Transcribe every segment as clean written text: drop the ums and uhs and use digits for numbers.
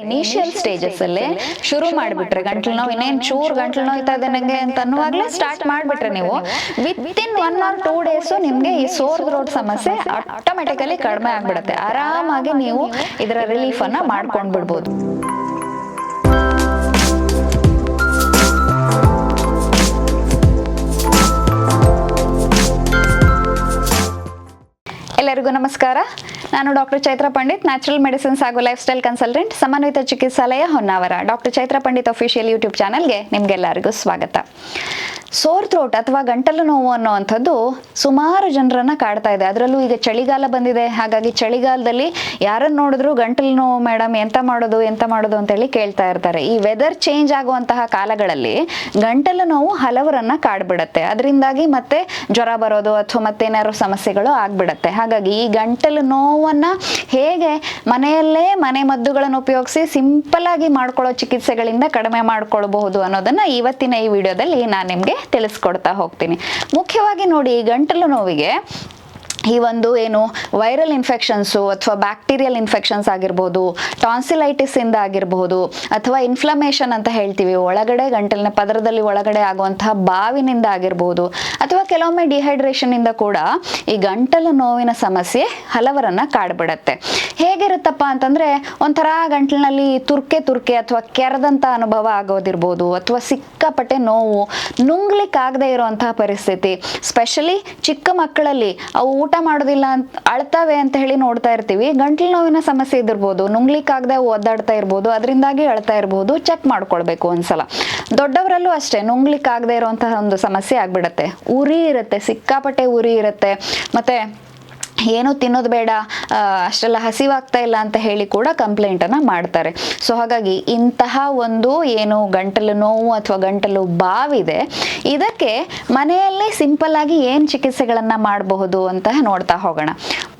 Initial stages ಅಲ್ಲೇ ಶುರು ಮಾಡಿಬಿಟ್ರೆ ಗಂಟ್ಲು ನೋವು ಇನ್ನೇನು ಚೂರು ಗಂಟ್ಲು ನೋಯ್ತಾ ಇದೆ ನಂಗೆ ಅಂತ ಅನ್ನುವಾಗಲೇ ಸ್ಟಾರ್ಟ್ ಮಾಡಿಬಿಟ್ರೆ ನೀವು ವಿತಿನ್ 1 or 2 days ನಿಮಗೆ ಈ ಸೋರ್ ಥ್ರೋಟ್ ಸಮಸ್ಯೆ ಆಟೋಮೆಟಿಕಲಿ ಕಡಿಮೆ ಆಗ್ಬಿಡುತ್ತೆ. ಆರಾಮಾಗಿ ನೀವು ಇದರ ರಿಲೀಫ್ ಅನ್ನ ಮಾಡ್ಕೊಂಡು ಬಿಡ್ಬೋದು. ಎಲ್ಲರಿಗೂ ನಮಸ್ಕಾರ. ನಾನು doctor Chaitra Pandit, natural medicines ಹಾಗೂ lifestyle consultant, Samanvita Chikitsalaya, Honnavar. Doctor Chaitra Pandit official YouTube ಚಾನಲ್ಗೆ ನಿಮ್ಗೆಲ್ಲರಿಗೂ ಸ್ವಾಗತ. ಸೋರ್ ಥ್ರೋಟ್ ಅಥವಾ ಗಂಟಲು ನೋವು ಅನ್ನೋವಂಥದ್ದು ಸುಮಾರು ಜನರನ್ನ ಕಾಡ್ತಾ ಇದೆ. ಅದರಲ್ಲೂ ಈಗ ಚಳಿಗಾಲ ಬಂದಿದೆ. ಹಾಗಾಗಿ ಚಳಿಗಾಲದಲ್ಲಿ ಯಾರನ್ನು ನೋಡಿದ್ರು ಗಂಟಲು ನೋವು ಮೇಡಮ್ ಎಂತ ಮಾಡೋದು ಅಂತೇಳಿ ಕೇಳ್ತಾ ಇರ್ತಾರೆ. ಈ ವೆದರ್ ಚೇಂಜ್ ಆಗುವಂತಹ ಕಾಲಗಳಲ್ಲಿ ಗಂಟಲು ನೋವು ಹಲವರನ್ನ ಕಾಡ್ಬಿಡತ್ತೆ. ಅದರಿಂದಾಗಿ ಮತ್ತೆ ಜ್ವರ ಬರೋದು ಅಥವಾ ಮತ್ತೇನಾದ್ರು ಸಮಸ್ಯೆಗಳು ಆಗ್ಬಿಡತ್ತೆ. ಹಾಗಾಗಿ ಈ ಗಂಟಲು ನೋವನ್ನ ಹೇಗೆ ಮನೆಯಲ್ಲೇ ಮನೆ ಮದ್ದುಗಳನ್ನು ಉಪಯೋಗಿಸಿ ಸಿಂಪಲ್ ಆಗಿ ಮಾಡ್ಕೊಳ್ಳೋ ಚಿಕಿತ್ಸೆಗಳಿಂದ ಕಡಿಮೆ ಮಾಡ್ಕೊಳ್ಬಹುದು ಅನ್ನೋದನ್ನ ಇವತ್ತಿನ ಈ ವಿಡಿಯೋದಲ್ಲಿ ನಾನು ನಿಮ್ಗೆ ತಿಳಿಸ್ಕೊಡ್ತಾ ಹೋಗ್ತೀನಿ. ಮುಖ್ಯವಾಗಿ ನೋಡಿ, ಈ ಗಂಟಲು ನೋವಿಗೆ ಈ ಒಂದು ಏನು ವೈರಲ್ ಇನ್ಫೆಕ್ಷನ್ಸು ಅಥವಾ ಬ್ಯಾಕ್ಟೀರಿಯಲ್ ಇನ್ಫೆಕ್ಷನ್ಸ್ ಆಗಿರ್ಬೋದು, ಟಾನ್ಸಿಲೈಟಿಸ್ ಇಂದ ಆಗಿರಬಹುದು, ಅಥವಾ ಇನ್ಫ್ಲಮೇಷನ್ ಅಂತ ಹೇಳ್ತೀವಿ, ಒಳಗಡೆ ಗಂಟಲಿನ ಪದರದಲ್ಲಿ ಒಳಗಡೆ ಆಗುವಂತಹ ಬಾವಿನಿಂದ ಆಗಿರ್ಬೋದು, ಅಥವಾ ಕೆಲವೊಮ್ಮೆ ಡಿಹೈಡ್ರೇಷನ್ ಇಂದ ಕೂಡ ಈ ಗಂಟಲು ನೋವಿನ ಸಮಸ್ಯೆ ಹಲವರನ್ನ ಕಾಡ್ಬಿಡತ್ತೆ. ಹೇಗಿರುತ್ತಪ್ಪ ಅಂತಂದ್ರೆ ಒಂಥರ ಗಂಟಲಿನಲ್ಲಿ ತುರ್ಕೆ ಅಥವಾ ಕೆರೆದಂತ ಅನುಭವ ಆಗೋದಿರ್ಬೋದು, ಅಥವಾ ಸಿಕ್ಕಾಪಟ್ಟೆ ನೋವು, ನುಂಗ್ಲಿಕ್ಕಾಗದೇ ಇರುವಂತಹ ಪರಿಸ್ಥಿತಿ. ಸ್ಪೆಷಲಿ ಚಿಕ್ಕ ಮಕ್ಕಳಲ್ಲಿ ಅವು ಊಟ ಮಾಡೋದಿಲ್ಲ ಅಂತ ಅಳ್ತಾವೆ ಅಂತ ಹೇಳಿ ನೋಡ್ತಾ ಇರ್ತೀವಿ. ಗಂಟ್ಲು ನೋವಿನ ಸಮಸ್ಯೆ ಇದಿರ್ಬೋದು, ನುಂಗ್ಲಿಕ್ಕಾಗದೆ ಒದ್ದಾಡ್ತಾ ಇರ್ಬೋದು, ಅದರಿಂದಾಗಿ ಅಳ್ತಾ ಇರ್ಬೋದು. ಚೆಕ್ ಮಾಡ್ಕೊಳ್ಬೇಕು ಒಂದ್ಸಲ. ದೊಡ್ಡವರಲ್ಲೂ ಅಷ್ಟೇ ನುಂಗ್ಲಿಕ್ಕಾಗದೆ ಇರುವಂತಹ ಒಂದು ಸಮಸ್ಯೆ ಆಗ್ಬಿಡತ್ತೆ. ಉರಿ ಇರುತ್ತೆ, ಸಿಕ್ಕಾಪಟ್ಟೆ ಉರಿ ಇರುತ್ತೆ. ಮತ್ತೆ ಏನು ತಿನ್ನೋದು ಬೇಡ, ಅಷ್ಟೆಲ್ಲ ಹಸಿವಾಗ್ತಾ ಇಲ್ಲ ಅಂತ ಹೇಳಿ ಕೂಡ ಕಂಪ್ಲೇಂಟನ್ನು ಮಾಡ್ತಾರೆ. ಸೊ ಹಾಗಾಗಿ ಇಂತಹ ಒಂದು ಏನು ಗಂಟಲು ನೋವು ಅಥವಾ ಗಂಟಲು ಬಾವಿದೆ, ಇದಕ್ಕೆ ಮನೆಯಲ್ಲೇ ಸಿಂಪಲ್ ಆಗಿ ಏನು ಚಿಕಿತ್ಸೆಗಳನ್ನು ಮಾಡಬಹುದು ಅಂತ ನೋಡ್ತಾ ಹೋಗೋಣ.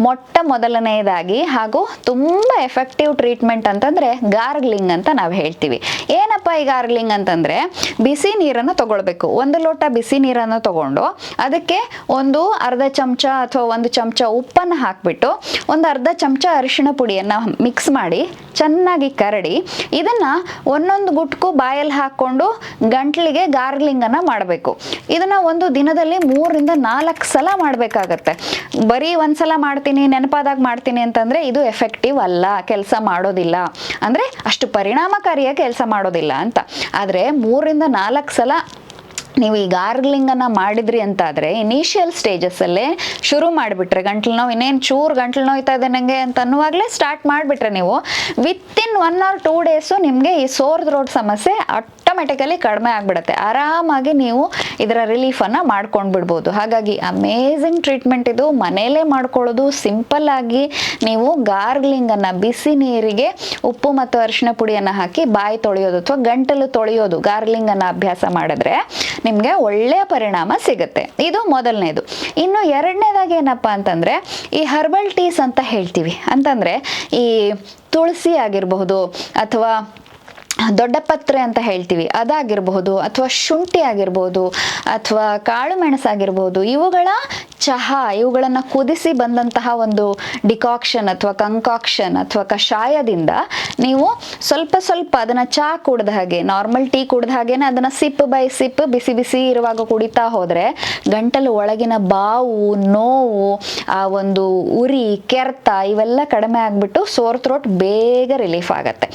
ಮೊಟ್ಟ ಮೊದಲನೆಯದಾಗಿ ಹಾಗೂ ತುಂಬ ಎಫೆಕ್ಟಿವ್ ಟ್ರೀಟ್ಮೆಂಟ್ ಅಂತಂದರೆ ಗಾರ್ಗ್ಲಿಂಗ್ ಅಂತ ನಾವು ಹೇಳ್ತೀವಿ. ಏನಪ್ಪ ಈ ಗಾರ್ಗ್ಲಿಂಗ್ ಅಂತಂದರೆ, ಬಿಸಿ ನೀರನ್ನು ತಗೊಳ್ಬೇಕು. 1 ಲೋಟ ಬಿಸಿ ನೀರನ್ನು ತಗೊಂಡು ಅದಕ್ಕೆ ಒಂದು ಅರ್ಧ ಚಮಚ ಅಥವಾ 1 ಚಮಚ ಉಪ್ಪನ್ನು ಹಾಕಿಬಿಟ್ಟು ಒಂದು ಅರ್ಧ ಚಮಚ ಅರಿಶಿಣ ಪುಡಿಯನ್ನು ಮಿಕ್ಸ್ ಮಾಡಿ ಚೆನ್ನಾಗಿ ಕರಡಿ ಇದನ್ನು ಒಂದೊಂದು ಗುಟ್ಕು ಬಾಯಲ್ಲಿ ಹಾಕ್ಕೊಂಡು ಗಂಟ್ಲಿಗೆ ಗಾರ್ಗ್ಲಿಂಗನ್ನು ಮಾಡಬೇಕು. ಇದನ್ನು ಒಂದು ದಿನದಲ್ಲಿ 3 ರಿಂದ 4 ಸಲ ಮಾಡಬೇಕಾಗತ್ತೆ. ಬರೀ ಒಂದ್ಸಲ ಮಾಡ್ತೀನಿ, ನೆನಪಾದಾಗ ಮಾಡ್ತೀನಿ ಅಂತಂದರೆ ಇದು ಎಫೆಕ್ಟಿವ್ ಅಲ್ಲ, ಕೆಲಸ ಮಾಡೋದಿಲ್ಲ, ಅಂದರೆ ಅಷ್ಟು ಪರಿಣಾಮಕಾರಿಯಾಗಿ ಕೆಲಸ ಮಾಡೋದಿಲ್ಲ ಅಂತ. ಆದರೆ 3 ರಿಂದ 4 ಸಲ ನೀವು ಈ ಗಾರ್ಗ್ಲಿಂಗನ್ನು ಮಾಡಿದ್ರಿ ಅಂತಾದರೆ ಇನಿಷಿಯಲ್ ಸ್ಟೇಜಸ್ಸಲ್ಲೇ ಶುರು ಮಾಡಿಬಿಟ್ರೆ, ಗಂಟ್ಲು ನೋವು ಇನ್ನೇನು ಚೂರು ಗಂಟ್ಲು ನೋಯ್ತಾ ಇದೆ ನನಗೆ ಅಂತ ಅನ್ನುವಾಗಲೇ ಸ್ಟಾರ್ಟ್ ಮಾಡಿಬಿಟ್ರೆ ನೀವು ವಿತಿನ್ 1 or 2 days ನಿಮಗೆ ಈ ಸೋರ್ ಥ್ರೋಟ್ ಸಮಸ್ಯೆ ಆಟೋಮೆಟಿಕಲಿ ಕಡಿಮೆ ಆಗಿಬಿಡುತ್ತೆ. ಆರಾಮಾಗಿ ನೀವು ಇದರ ರಿಲೀಫನ್ನು ಮಾಡ್ಕೊಂಡು ಬಿಡ್ಬೋದು. ಹಾಗಾಗಿ ಅಮೇಝಿಂಗ್ ಟ್ರೀಟ್ಮೆಂಟ್ ಇದು. ಮನೆಯಲ್ಲೇ ಮಾಡ್ಕೊಳ್ಳೋದು, ಸಿಂಪಲ್ ಆಗಿ ನೀವು ಗಾರ್ಗ್ಲಿಂಗನ್ನು ಬಿಸಿ ನೀರಿಗೆ ಉಪ್ಪು ಮತ್ತು ಅರಿಶಿಣ ಪುಡಿಯನ್ನು ಹಾಕಿ ಬಾಯಿ ತೊಳೆಯೋದು ಅಥವಾ ಗಂಟಲು ತೊಳೆಯೋದು, ಗಾರ್ಗ್ಲಿಂಗನ್ನು ಅಭ್ಯಾಸ ಮಾಡಿದ್ರೆ ನಿಮಗೆ ಒಳ್ಳೆಯ ಪರಿಣಾಮ ಸಿಗುತ್ತೆ. ಇದು ಮೊದಲನೇದು. ಇನ್ನು ಎರಡನೇದಾಗಿ ಏನಪ್ಪಾ ಅಂತಂದ್ರೆ ಈ ಹರ್ಬಲ್ ಟೀಸ್ ಅಂತ ಹೇಳ್ತೀವಿ. ಅಂತಂದ್ರೆ ಈ ತುಳಸಿ ಆಗಿರಬಹುದು, ಅಥವಾ ದೊಡ್ಡ ಪತ್ರೆ ಅಂತ ಹೇಳ್ತೀವಿ ಅದಾಗಿರಬಹುದು, ಅಥವಾ ಶುಂಠಿ ಆಗಿರ್ಬೋದು, ಅಥವಾ ಕಾಳು ಮೆಣಸಾಗಿರ್ಬೋದು, ಇವುಗಳ ಚಹಾ, ಇವುಗಳನ್ನು ಕುದಿಸಿ ಬಂದಂತಹ ಒಂದು ಡಿಕಾಕ್ಷನ್ ಅಥವಾ ಕಂಕಾಕ್ಷನ್ ಅಥವಾ ಕಷಾಯದಿಂದ ನೀವು ಸ್ವಲ್ಪ ಸ್ವಲ್ಪ ಅದನ್ನು ಚಹಾ ಕುಡ್ದ ಹಾಗೆ, ನಾರ್ಮಲ್ ಟೀ ಕುಡ್ದ ಹಾಗೇನೆ ಅದನ್ನು ಸಿಪ್ ಬೈ ಸಿಪ್ ಬಿಸಿ ಬಿಸಿ ಇರುವಾಗ ಕುಡಿತಾ ಹೋದರೆ ಗಂಟಲು ಒಳಗಿನ ಬಾವು, ನೋವು, ಆ ಒಂದು ಉರಿ, ಕೆರೆತ ಇವೆಲ್ಲ ಕಡಿಮೆ ಆಗಿಬಿಟ್ಟು ಸೋರ್ ಥ್ರೋಟ್ ಬೇಗ ರಿಲೀಫ್ ಆಗುತ್ತೆ.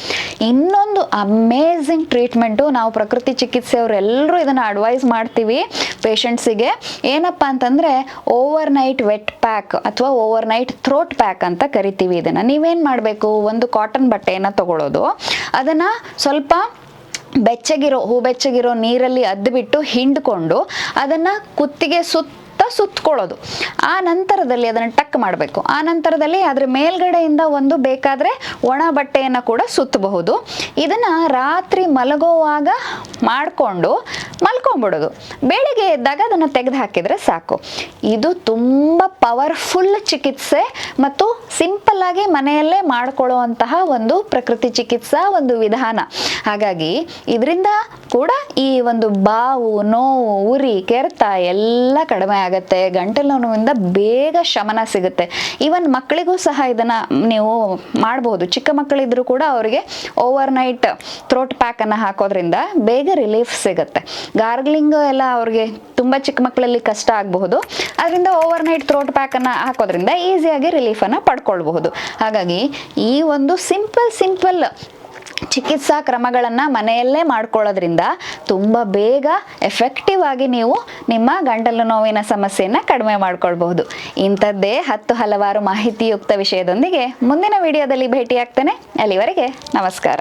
ಇನ್ನೊಂದು ಅಮೇಝಿಂಗ್ ಟ್ರೀಟ್ಮೆಂಟು, ನಾವು ಪ್ರಕೃತಿ ಚಿಕಿತ್ಸೆಯವರೆಲ್ಲರೂ ಇದನ್ನು ಅಡ್ವೈಸ್ ಮಾಡ್ತೀವಿ ಪೇಷಂಟ್ಸಿಗೆ. ಏನಪ್ಪ ಅಂತಂದರೆ ಓವರ್ ನೈಟ್ ವೆಟ್ ಪ್ಯಾಕ್ ಅಥವಾ ಓವರ್ ನೈಟ್ ಥ್ರೋಟ್ ಪ್ಯಾಕ್ ಅಂತ ಕರಿತೀವಿ. ಇದನ್ನು ನೀವೇನು ಮಾಡಬೇಕು, ಒಂದು ಕಾಟನ್ ಬಟ್ಟೆಯನ್ನು ತಗೊಳ್ಳೋದು, ಅದನ್ನು ಸ್ವಲ್ಪ ಬೆಚ್ಚಗಿರೋ ನೀರಲ್ಲಿ ಅದ್ಬಿಟ್ಟು ಹಿಂಡ್ಕೊಂಡು ಅದನ್ನು ಕುತ್ತಿಗೆ ಸುತ್ತಕೊಳ್ಳೋದು. ಆ ನಂತರದಲ್ಲಿ ಅದನ್ನು ಟಕ್ ಮಾಡಬೇಕು. ಆ ನಂತರದಲ್ಲಿ ಅದರ ಮೇಲ್ಗಡೆಯಿಂದ ಒಂದು ಬೇಕಾದರೆ ಒಣ ಬಟ್ಟೆಯನ್ನು ಕೂಡ ಸುತ್ತಬಹುದು. ಇದನ್ನು ರಾತ್ರಿ ಮಲಗೋವಾಗ ಮಾಡಿಕೊಂಡು ಮಲ್ಕೊಂಡ್ಬಿಡೋದು. ಬೆಳಿಗ್ಗೆ ಎದ್ದಾಗ ಅದನ್ನು ತೆಗೆದು ಹಾಕಿದರೆ ಸಾಕು. ಇದು ತುಂಬ ಪವರ್ಫುಲ್ ಚಿಕಿತ್ಸೆ ಮತ್ತು ಸಿಂಪಲ್ ಆಗಿ ಮನೆಯಲ್ಲೇ ಮಾಡ್ಕೊಳ್ಳುವಂತಹ ಒಂದು ಪ್ರಕೃತಿ ಚಿಕಿತ್ಸಾ ಒಂದು ವಿಧಾನ. ಹಾಗಾಗಿ ಇದರಿಂದ ಕೂಡ ಈ ಒಂದು ಬಾವು, ನೋವು, ಉರಿ, ಕೆರೆತ ಎಲ್ಲ ಕಡಿಮೆ ಆಗುತ್ತೆ. ಆಗುತ್ತೆ, ಗಂಟಲು ನೋವಿಂದ ಬೇಗ ಶಮನ ಸಿಗುತ್ತೆ. ಈವನ್ ಮಕ್ಕಳಿಗೂ ಸಹ ಇದನ್ನ ನೀವು ಮಾಡಬಹುದು. ಚಿಕ್ಕ ಮಕ್ಕಳಿದ್ರು ಕೂಡ ಅವರಿಗೆ ಓವರ್ ನೈಟ್ ಥ್ರೋಟ್ ಪ್ಯಾಕ್ ಅನ್ನ ಹಾಕೋದ್ರಿಂದ ಬೇಗ ರಿಲೀಫ್ ಸಿಗುತ್ತೆ. ಗಾರ್ಗ್ಲಿಂಗ್ ಎಲ್ಲ ಅವ್ರಿಗೆ ತುಂಬಾ ಚಿಕ್ಕ ಮಕ್ಕಳಲ್ಲಿ ಕಷ್ಟ ಆಗಬಹುದು, ಅದರಿಂದ ಓವರ್ ನೈಟ್ ಥ್ರೋಟ್ ಪ್ಯಾಕ್ ಅನ್ನ ಹಾಕೋದ್ರಿಂದ ಈಸಿಯಾಗಿ ರಿಲೀಫ್ ಅನ್ನ ಪಡ್ಕೊಳ್ಬಹುದು. ಹಾಗಾಗಿ ಈ ಒಂದು ಸಿಂಪಲ್ ಚಿಕಿತ್ಸಾ ಕ್ರಮಗಳನ್ನು ಮನೆಯಲ್ಲೇ ಮಾಡ್ಕೊಳ್ಳೋದ್ರಿಂದ ತುಂಬ ಬೇಗ ಎಫೆಕ್ಟಿವ್ ಆಗಿ ನೀವು ನಿಮ್ಮ ಗಂಟಲು ನೋವಿನ ಸಮಸ್ಯೆಯನ್ನು ಕಡಿಮೆ ಮಾಡ್ಕೊಳ್ಬಹುದು. ಇಂಥದ್ದೇ ಹಲವಾರು ಮಾಹಿತಿಯುಕ್ತ ವಿಷಯದೊಂದಿಗೆ ಮುಂದಿನ ವಿಡಿಯೋದಲ್ಲಿ ಭೇಟಿಯಾಗ್ತೇನೆ. ಅಲ್ಲಿವರೆಗೆ ನಮಸ್ಕಾರ.